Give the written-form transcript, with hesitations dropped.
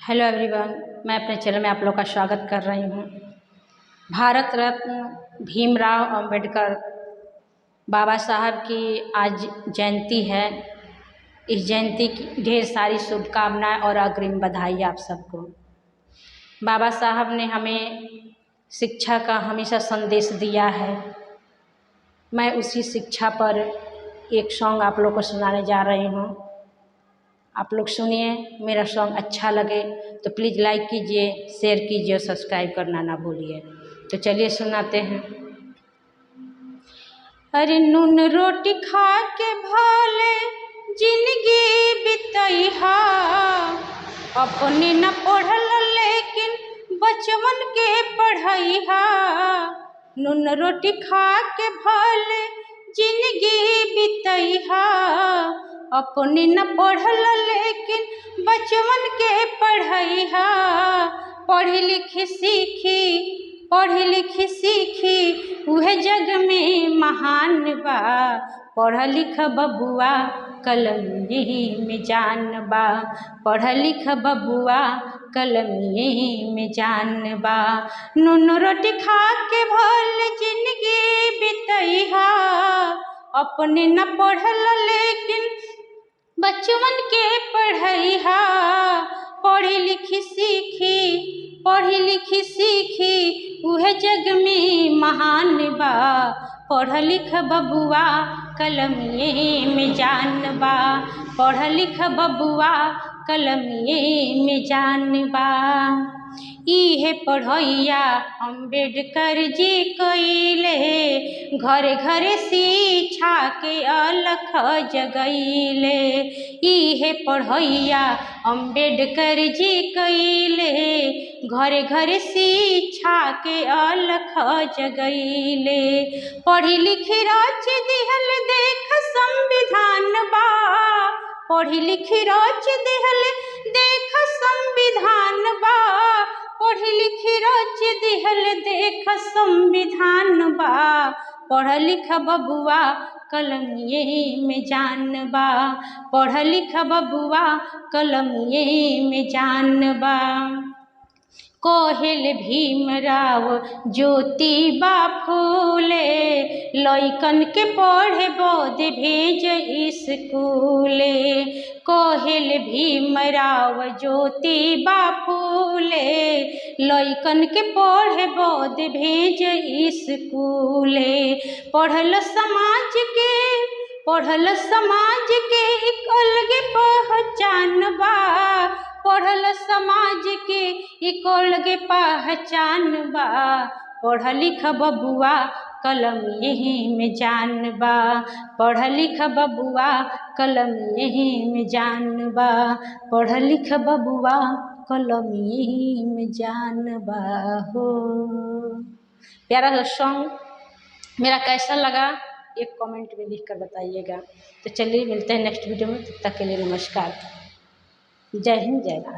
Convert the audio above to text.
Hello everyone, मैं अपने channel में आप लोग का स्वागत कर रही हूँ। भारत रत्न भीमराव अंबेडकर बाबा साहब की आज जयंती है। इस जयंती की ढेर सारी शुभकामनाएं और अग्रिम बधाई आप सबको। बाबा साहब ने हमें शिक्षा का हमेशा संदेश दिया है। मैं उसी शिक्षा पर एक सॉन्ग आप लोग को सुनाने जा रही हूँ। आप लोग सुनिए, मेरा सॉन्ग अच्छा लगे तो प्लीज़ लाइक कीजिए, शेयर कीजिए और सब्सक्राइब करना ना भूलिए। तो चलिए सुनाते हैं। अरे नून रोटी खा के भले जिंदगी बितैहा, अपने न पढ़ल लेकिन बचवन के पढ़ैहा। नून रोटी खा के भले जिंदगी बितैहा, अपने न पढ़ल लेकिन बचवन के पढ़ैहा। पढ़ी लिखी सीखी उहे जग में महान बा। पढ़ लिख बबुआ कलम में जान बा। पढ़ लिख बबुआ कलम में जान बा। नून रोटी खा के भल जिंदगी बितैहा, अपने न पढ़ल लेकिन बचवन के पढ़ैहा। पढ़ी लिखी सीखी उहे जग में महान बा। पढ़ लिख बबुआ कलम में जान बा। पढ़ लिख बबुआ कलम में जान बा। इहे पढ़ैया अंबेडकर जी कइले, घरे घरे शिक्षा के अलख जगैले। इहे पढ़ैया अंबेडकर जी कइले, घरे घरे शिक्षा के अलख जगैले। पढ़ी लिखी रच दिहल देख संविधान बा। पढ़ी लिखी रच दिहल देख संविधान बा। पढ़ी लिखी रच दिहल देख संविधान बा। पढ़ लिख बबुआ कलम में जान बा। पढ़ लिख बबुआ कलम में जान बा। कहेल भीमराव ज्योतिबा फूले, लइकन के पढ़े बदे भेज स्कूले। कहेल भीमराव ज्योतिबा फूले, लइकन के पढ़े बदे भेज स्कूले। पढ़ल समाज के एक अलगे पहचान बा। पढ़ल समाज के एक अलगे पहचान बा। पढ़ लिख बबुआ कलम में जान बा। पढ़ लिख बबुआ कलम में जान बा। पढ़ लिख बबुआ कलम में जान बा हो। प्यारा सा सॉन्ग मेरा कैसा लगा एक कमेंट में लिख कर बताइएगा। तो चलिए मिलते हैं नेक्स्ट वीडियो में, तब तक के लिए नमस्कार। जय हिंद, जय भारत।